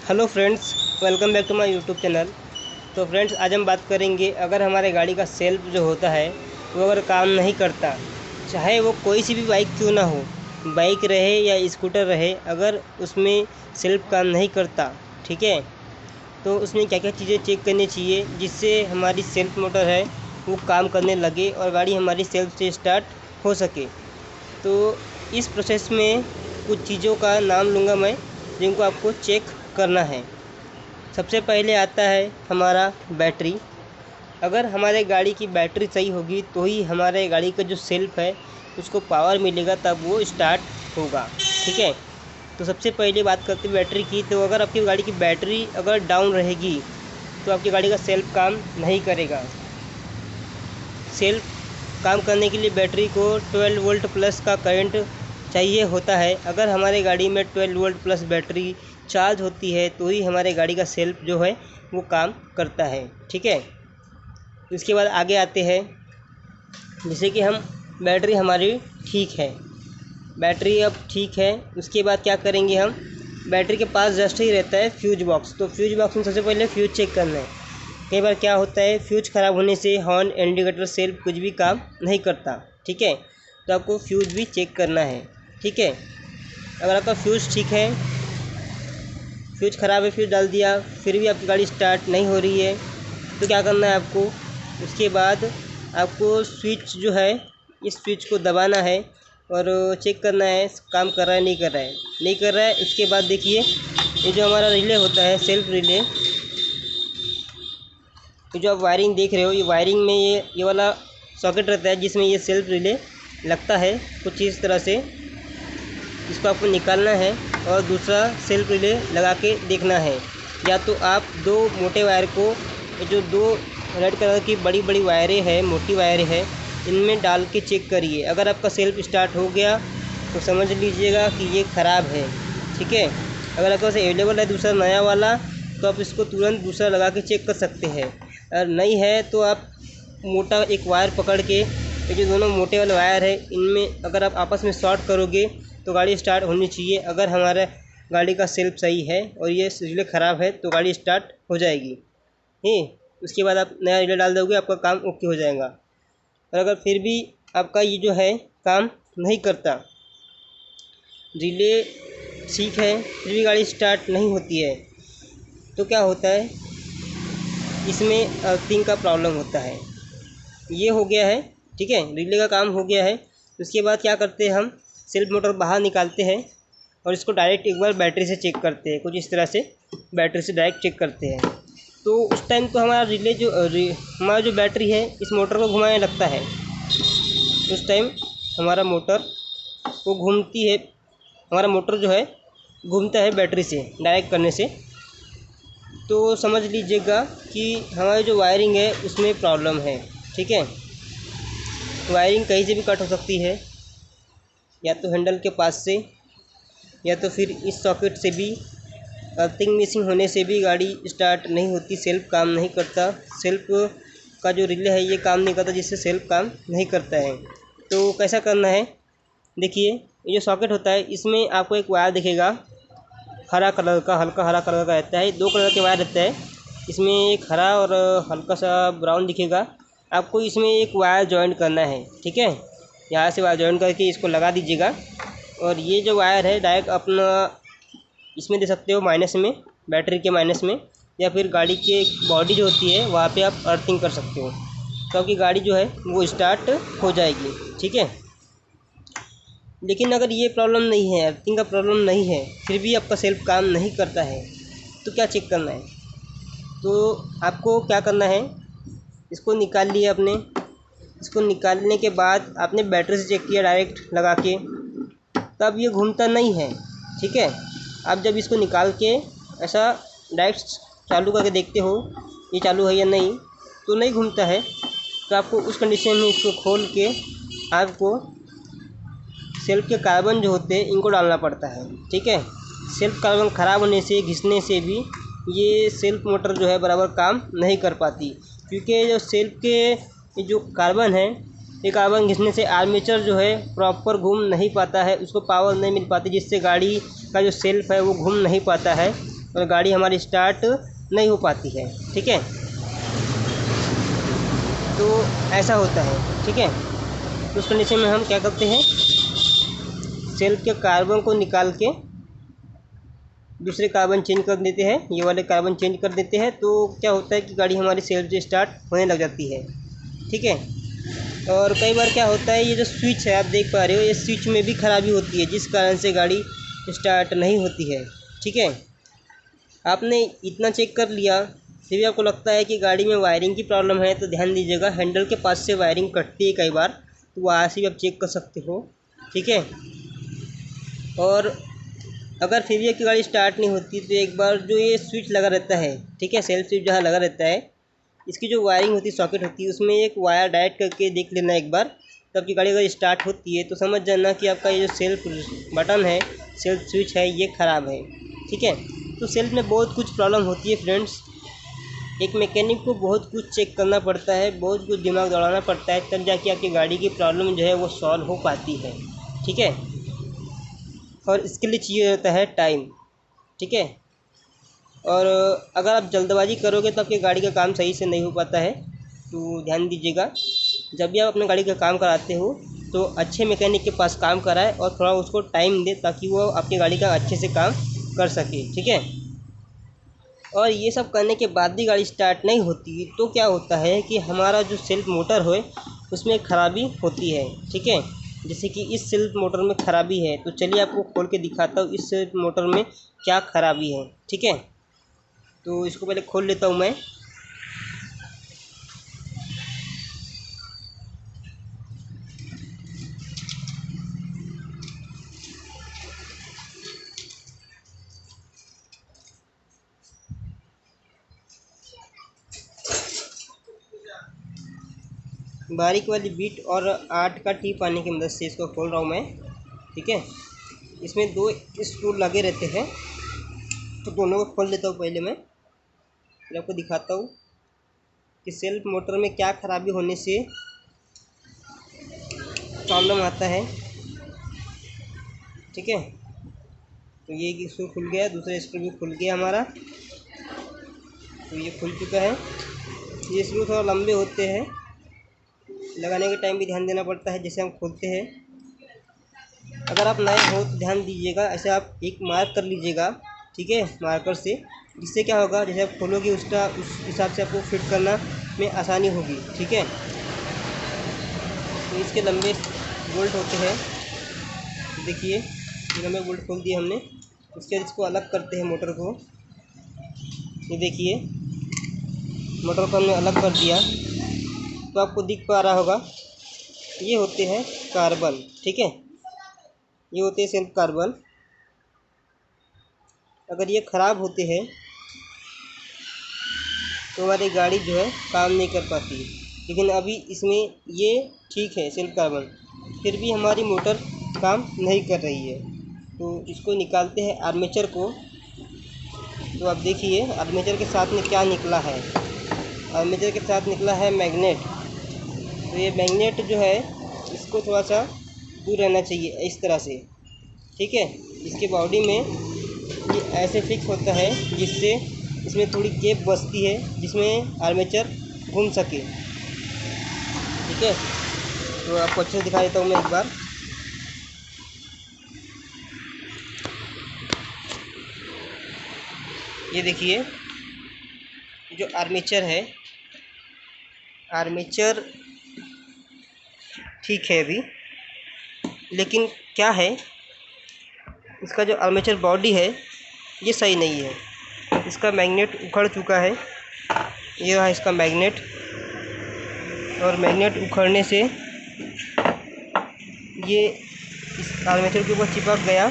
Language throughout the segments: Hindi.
Hello friends, welcome back to my YouTube channel. तो फ्रेंड्स, आज हम बात करेंगे अगर हमारे गाड़ी का सेल्फ जो होता है वो अगर काम नहीं करता, चाहे वो कोई सी भी बाइक क्यों ना हो, बाइक रहे या स्कूटर रहे, अगर उसमें सेल्फ काम नहीं करता, ठीक है, तो उसमें क्या क्या चीज़ें चेक करनी चाहिए जिससे हमारी सेल्फ मोटर है वो काम करने लगे और गाड़ी हमारी सेल्फ से स्टार्ट हो सके। तो इस प्रोसेस में कुछ चीज़ों का नाम लूँगा मैं जिनको आपको चेक करना है। सबसे पहले आता है हमारा बैटरी। अगर हमारे गाड़ी की बैटरी सही होगी तो ही हमारे गाड़ी का जो सेल्फ है उसको पावर मिलेगा, तब वो स्टार्ट होगा, ठीक है। तो सबसे पहले बात करते हैं बैटरी की। तो अगर आपकी गाड़ी की बैटरी अगर डाउन रहेगी तो आपकी गाड़ी का सेल्फ काम नहीं करेगा। सेल्फ काम करने के लिए बैटरी को 12 वोल्ट प्लस का करंट चाहिए होता है। अगर हमारे गाड़ी में 12 वोल्ट प्लस बैटरी चार्ज होती है तो ही हमारे गाड़ी का सेल्फ जो है वो काम करता है, ठीक है। इसके बाद आगे आते हैं, जैसे कि हम बैटरी हमारी ठीक है, बैटरी अब ठीक है, उसके बाद क्या करेंगे हम, बैटरी के पास जस्ट ही रहता है फ्यूज बॉक्स। तो फ्यूज बॉक्स में सबसे पहले फ्यूज चेक करना है। कई बार क्या होता है, फ्यूज ख़राब होने से हॉर्न, इंडिकेटर, सेल्फ कुछ भी काम नहीं करता, ठीक है। तो आपको फ्यूज भी चेक करना है, ठीक है। अगर आपका फ्यूज ठीक है, फ्यूज ख़राब है, फ्यूज डाल दिया, फिर भी आपकी गाड़ी स्टार्ट नहीं हो रही है, तो क्या करना है आपको, उसके बाद आपको स्विच जो है, इस स्विच को दबाना है और चेक करना है काम कर रहा है नहीं कर रहा है, नहीं कर रहा है। उसके बाद देखिए, ये जो हमारा रिले होता है, सेल्फ रिले, ये जो आप वायरिंग देख रहे हो, ये वायरिंग में ये वाला सॉकेट रहता है जिसमें ये सेल्फ रिले लगता है कुछ इस तरह से। इसको आपको निकालना है और दूसरा सेल्फ रिले लगा के देखना है। या तो आप दो मोटे वायर को, जो दो रेड कलर की बड़ी बड़ी वायरें हैं, मोटी वायरें हैं, इनमें डाल के चेक करिए। अगर आपका सेल्फ स्टार्ट हो गया तो समझ लीजिएगा कि ये ख़राब है, ठीक है। अगर आपके पास अवेलेबल है दूसरा नया वाला तो आप इसको तुरंत दूसरा लगा के चेक कर सकते हैं। अगर नहीं है तो आप मोटा एक वायर पकड़ के, ये जो दोनों मोटे वाले वायर है, इनमें अगर आप आपस में शॉर्ट करोगे तो गाड़ी स्टार्ट होनी चाहिए। अगर हमारा गाड़ी का सेल्फ सही है और ये रिले ख़राब है तो गाड़ी स्टार्ट हो जाएगी, ठीक। उसके बाद आप नया रिले डाल दोगे, आपका काम ओके हो जाएगा। और अगर फिर भी आपका ये जो है काम नहीं करता, रिले ठीक है फिर भी गाड़ी स्टार्ट नहीं होती है, तो क्या होता है, इसमें अर्थिंग का प्रॉब्लम होता है। ये हो गया है, ठीक है, रिले का काम हो गया है। उसके बाद क्या करते हैं, हम सेल्फ मोटर बाहर निकालते हैं और इसको डायरेक्ट एक बार बैटरी से चेक करते हैं, कुछ इस तरह से बैटरी से डायरेक्ट चेक करते हैं। तो उस टाइम तो हमारा रिले जो हमारा जो बैटरी है इस मोटर को घुमाने लगता है, उस टाइम हमारा मोटर वो घूमती है, हमारा मोटर जो है घूमता है बैटरी से डायरेक्ट करने से। तो समझ लीजिएगा कि हमारी जो वायरिंग है उसमें प्रॉब्लम है, ठीक है। वायरिंग कहीं से भी कट हो सकती है, या तो हैंडल के पास से, या तो फिर इस सॉकेट से भी। अर्थिंग मिसिंग होने से भी गाड़ी स्टार्ट नहीं होती, सेल्फ काम नहीं करता, सेल्फ का जो रिले है ये काम नहीं करता, जिससे सेल्फ काम नहीं करता है। तो कैसा करना है, देखिए, ये जो सॉकेट होता है इसमें आपको एक वायर दिखेगा हरा कलर का, हल्का हरा कलर का रहता है, दो कलर के वायर रहता है इसमें, एक हरा और हल्का सा ब्राउन दिखेगा। आपको इसमें एक वायर जॉइन करना है, ठीक है। यहाँ से वायर जॉइन करके इसको लगा दीजिएगा और ये जो वायर है डायरेक्ट अपना इसमें दे सकते हो, माइनस में, बैटरी के माइनस में, या फिर गाड़ी के बॉडी जो होती है वहाँ पे आप अर्थिंग कर सकते हो, तो आपकी गाड़ी जो है वो स्टार्ट हो जाएगी, ठीक है। लेकिन अगर ये प्रॉब्लम नहीं है, अर्थिंग का प्रॉब्लम नहीं है, फिर भी आपका सेल्फ काम नहीं करता है, तो क्या चेक करना है, तो आपको क्या करना है, इसको निकाल लिया आपने, इसको निकालने के बाद आपने बैटरी से चेक किया डायरेक्ट लगा के, तब ये घूमता नहीं है, ठीक है। आप जब इसको निकाल के ऐसा डायरेक्ट चालू करके देखते हो ये चालू है या नहीं, तो नहीं घूमता है, तो आपको उस कंडीशन में इसको खोल के आपको सेल्फ के कार्बन जो होते हैं इनको डालना पड़ता है, ठीक है। सेल्फ कार्बन ख़राब होने से, घिसने से भी ये सेल्फ मोटर जो है बराबर काम नहीं कर पाती, क्योंकि जो सेल्फ के जो कार्बन है, ये कार्बन घिसने से आर्मेचर जो है प्रॉपर घूम नहीं पाता है, उसको पावर नहीं मिल पाती, जिससे गाड़ी का जो सेल्फ है वो घूम नहीं पाता है और गाड़ी हमारी स्टार्ट नहीं हो पाती है। ठीक है, तो ऐसा होता है। ठीक है, तो उस कंडीशन में हम क्या करते हैं, सेल्फ के कार्बन को निकाल के दूसरे कार्बन चेंज कर देते हैं, ये वाले कार्बन चेंज कर देते हैं। तो क्या होता है कि गाड़ी हमारी सेल्फ से स्टार्ट होने लग जाती है। ठीक है, और कई बार क्या होता है, ये जो स्विच है आप देख पा रहे हो, ये स्विच में भी खराबी होती है, जिस कारण से गाड़ी स्टार्ट नहीं होती है। ठीक है, आपने इतना चेक कर लिया, फिर भी आपको लगता है कि गाड़ी में वायरिंग की प्रॉब्लम है, तो ध्यान दीजिएगा, हैंडल के पास से वायरिंग कटती है कई बार, तो वहाँ से भी आप चेक कर सकते हो। ठीक है, और अगर फिर भी आपकी गाड़ी स्टार्ट नहीं होती, तो एक बार जो ये स्विच लगा रहता है, ठीक है, सेल्फ स्विच जहाँ लगा रहता है, इसकी जो वायरिंग होती है, सॉकेट होती है, उसमें एक वायर डायरेक्ट करके देख लेना एक बार। तब की गाड़ी अगर स्टार्ट होती है तो समझ जाना कि आपका ये जो सेल्फ बटन है, सेल्फ स्विच है, ये ख़राब है। ठीक है, तो सेल्फ में बहुत कुछ प्रॉब्लम होती है फ्रेंड्स। एक मैकेनिक को बहुत कुछ चेक करना पड़ता है, बहुत कुछ दिमाग दौड़ाना पड़ता है, तब जाके आपकी गाड़ी की प्रॉब्लम जो है वो सॉल्व हो पाती है। ठीक है, और इसके लिए चाहिए रहता है टाइम। ठीक है, और अगर आप जल्दबाजी करोगे तो आपकी गाड़ी का काम सही से नहीं हो पाता है। तो ध्यान दीजिएगा, जब भी आप अपने गाड़ी का काम कराते हो तो अच्छे मैकेनिक के पास काम कराएं और थोड़ा उसको टाइम दें, ताकि वो आपकी गाड़ी का अच्छे से काम कर सके। ठीक है, और ये सब करने के बाद भी गाड़ी स्टार्ट नहीं होती, तो क्या होता है कि हमारा जो सेल्फ मोटर है उसमें खराबी होती है। ठीक है, जैसे कि इस सेल्फ मोटर में खराबी है, तो चलिए आपको खोल के दिखाता हूँ इस सेल्फ मोटर में क्या खराबी है। ठीक है, तो इसको पहले खोल लेता हूँ मैं। बारीक वाली बीट और 8 का टीप आने की मदद से इसको खोल रहा हूँ मैं। ठीक है, इसमें 2 स्क्रू लगे रहते हैं, तो दोनों को खोल लेता हूँ पहले मैं, फिर आपको दिखाता हूँ कि सेल्फ मोटर में क्या खराबी होने से प्रॉब्लम आता है। ठीक है, तो ये स्क्रू खुल गया, दूसरा स्क्रू भी खुल गया हमारा, तो ये खुल चुका है। ये स्क्रू थोड़ा लंबे होते हैं, लगाने के टाइम भी ध्यान देना पड़ता है जैसे हम खोलते हैं। अगर आप नए हो तो ध्यान दीजिएगा, ऐसे आप एक मार्क कर लीजिएगा। ठीक है, मार्कर से, जिससे क्या होगा, जैसे आप खोलोगे उसका उस हिसाब से आपको फिट करना में आसानी होगी। ठीक है, तो इसके लंबे बोल्ट होते हैं, देखिए ये लंबे बोल्ट खोल दिए हमने। उसके बाद इसको अलग करते हैं मोटर को, ये देखिए मोटर को हमने अलग कर दिया, तो आपको दिख पा रहा होगा, ये होते हैं कार्बन। ठीक है, ये होते हैं सेल्फ कार्बन। अगर ये ख़राब होते हैं तो हमारी गाड़ी जो है काम नहीं कर पाती, लेकिन अभी इसमें ये ठीक है सेल्फ कार्बन, फिर भी हमारी मोटर काम नहीं कर रही है। तो इसको निकालते हैं आर्मेचर को। तो आप देखिए आर्मेचर के साथ में क्या निकला है, आर्मेचर के साथ निकला है मैग्नेट। तो ये मैग्नेट जो है इसको थोड़ा सा दूर रहना चाहिए इस तरह से। ठीक है, इसके बॉडी में ये ऐसे फिक्स होता है, जिससे इसमें थोड़ी गैप बचती है, जिसमें आर्मेचर घूम सके। ठीक है, तो आपको अच्छे से दिखा देता हूँ मैं एक बार। ये देखिए जो आर्मेचर है, आर्मेचर ठीक है अभी, लेकिन क्या है, इसका जो आर्मेचर बॉडी है ये सही नहीं है। इसका मैग्नेट उखड़ चुका है, ये रहा इसका मैग्नेट, और मैग्नेट उखड़ने से ये इस आर्मेचर के ऊपर चिपक गया,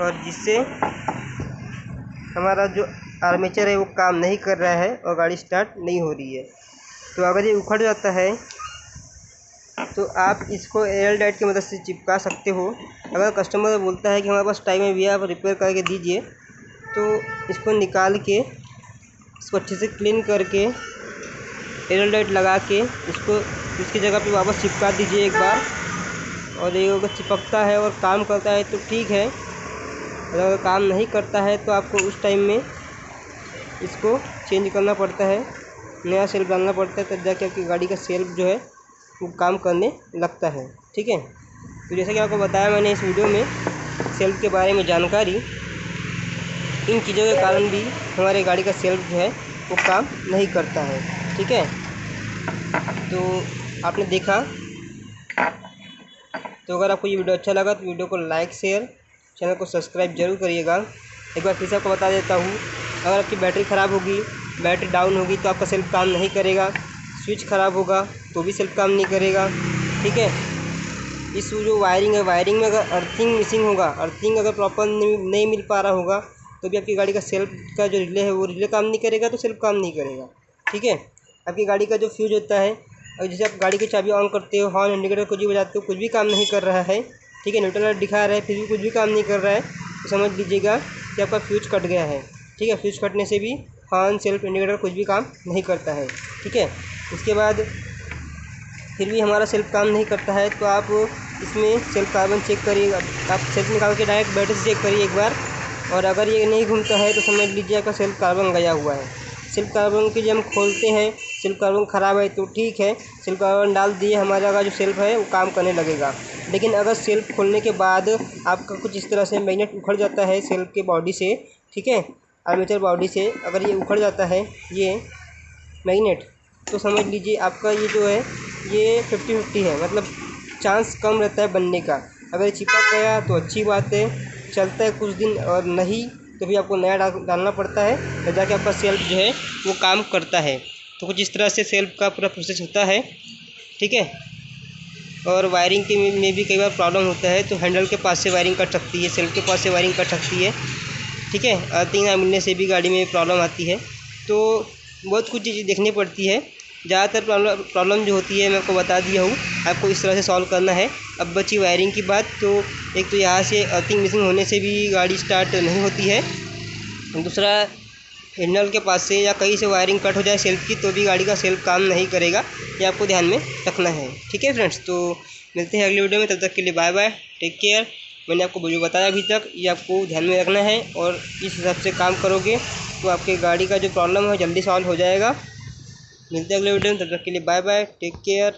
और जिससे हमारा जो आर्मेचर है वो काम नहीं कर रहा है और गाड़ी स्टार्ट नहीं हो रही है। तो अगर ये उखड़ जाता है तो आप इसको एयर टाइट की मदद से चिपका सकते हो। अगर कस्टमर बोलता है कि हमारे पास टाइम है भैया, आप रिपेयर करके दीजिए, तो इसको निकाल के इसको अच्छे से क्लीन करके एयर टाइट लगा के इसको इसकी जगह पे वापस चिपका दीजिए एक बार। और ये अगर चिपकता है और काम करता है तो ठीक है, अगर काम नहीं करता है तो आपको उस टाइम में इसको चेंज करना पड़ता है, नया सेल्फ डालना पड़ता है, तब जाके आपकी गाड़ी का सेल्फ जो है वो काम करने लगता है। ठीक है, तो जैसे कि आपको बताया मैंने इस वीडियो में सेल्फ के बारे में जानकारी, इन चीज़ों के कारण भी हमारे गाड़ी का सेल्फ जो है वो काम नहीं करता है। ठीक है, तो आपने देखा, तो अगर आपको ये वीडियो अच्छा लगा तो वीडियो को लाइक शेयर, चैनल को सब्सक्राइब जरूर करिएगा। एक बार फिर से आपको बता देता हूँ, अगर आपकी बैटरी ख़राब होगी, बैटरी डाउन होगी तो आपका सेल्फ काम नहीं करेगा, स्विच ख़राब होगा तो भी सेल्फ काम नहीं करेगा। ठीक है, इस जो वायरिंग है, वायरिंग में अगर अर्थिंग मिसिंग होगा, अर्थिंग अगर प्रॉपर नहीं मिल पा रहा होगा तो भी आपकी गाड़ी का सेल्फ का जो रिले है वो रिले काम नहीं करेगा, तो सेल्फ काम नहीं करेगा। ठीक है, आपकी गाड़ी का जो फ्यूज होता है, और जैसे आप गाड़ी की चाबी ऑन करते हो, हॉर्न इंडिकेटर कुछ भी बजाते हो, कुछ भी काम नहीं कर रहा है। ठीक है, न्यूट्रल लाइट दिखा रहा है फिर भी कुछ भी काम नहीं कर रहा है, तो समझ लीजिएगा कि आपका फ्यूज कट गया है। ठीक है, फ्यूज कटने से भी हॉर्न, सेल्फ, इंडिकेटर कुछ भी काम नहीं करता है। ठीक है, उसके बाद फिर भी हमारा सेल्फ काम नहीं करता है तो आप इसमें सेल्फ कार्बन चेक करिए, आप सेल्फ निकाल के डायरेक्ट बैटरी से चेक करिए एक बार, और अगर ये नहीं घूमता है तो समझ लीजिए आपका सेल्फ कार्बन गया हुआ है। सेल्फ कार्बन की जब हम खोलते हैं, सेल्फ कार्बन ख़राब है तो ठीक है, सेल्फ कार्बन डाल दिए, हमारा का जो सेल्फ है वो काम करने लगेगा। लेकिन अगर सेल्फ खोलने के बाद आपका कुछ इस तरह से मैग्नेट उखड़ जाता है सेल्फ के बॉडी से, ठीक है, आर्मेचर बॉडी से अगर ये उखड़ जाता है ये मैग्नेट, तो समझ लीजिए आपका ये जो है ये 50-50 है, मतलब चांस कम रहता है बनने का। अगर चिपक गया तो अच्छी बात है, चलता है कुछ दिन, और नहीं तो भी आपको नया डालना पड़ता है, तब जाके आपका सेल्फ जो है वो काम करता है। तो कुछ इस तरह से सेल्फ का पूरा प्रोसेस होता है। ठीक है, और वायरिंग के में भी कई बार प्रॉब्लम होता है, तो हैंडल के पास से वायरिंग कट सकती है, सेल्फ के पास से वायरिंग कट सकती है। ठीक है, अर्थिंग ना मिलने से भी गाड़ी में प्रॉब्लम आती है, तो बहुत कुछ चीज़ें देखनी पड़ती है। ज़्यादातर प्रॉब्लम जो होती है मैं आपको बता दिया हूँ, आपको इस तरह से सॉल्व करना है। अब बची वायरिंग की बात, तो एक तो यहाँ से अर्थिंग मिसिंग होने से भी गाड़ी स्टार्ट नहीं होती है, दूसरा हैंडल के पास से या कहीं से वायरिंग कट हो जाए सेल्फ की तो भी गाड़ी का सेल्फ काम नहीं करेगा, ये आपको ध्यान में रखना है। ठीक है फ्रेंड्स, तो मिलते हैं अगले वीडियो में, तब तक के लिए बाय बाय, टेक केयर। मैंने आपको जो बताया अभी तक ये आपको ध्यान में रखना है, और इस हिसाब से काम करोगे तो आपके गाड़ी का जो प्रॉब्लम है जल्दी सॉल्व हो जाएगा। मिलते हैं अगले वीडियो में, तब तक के लिए बाय बाय, टेक केयर।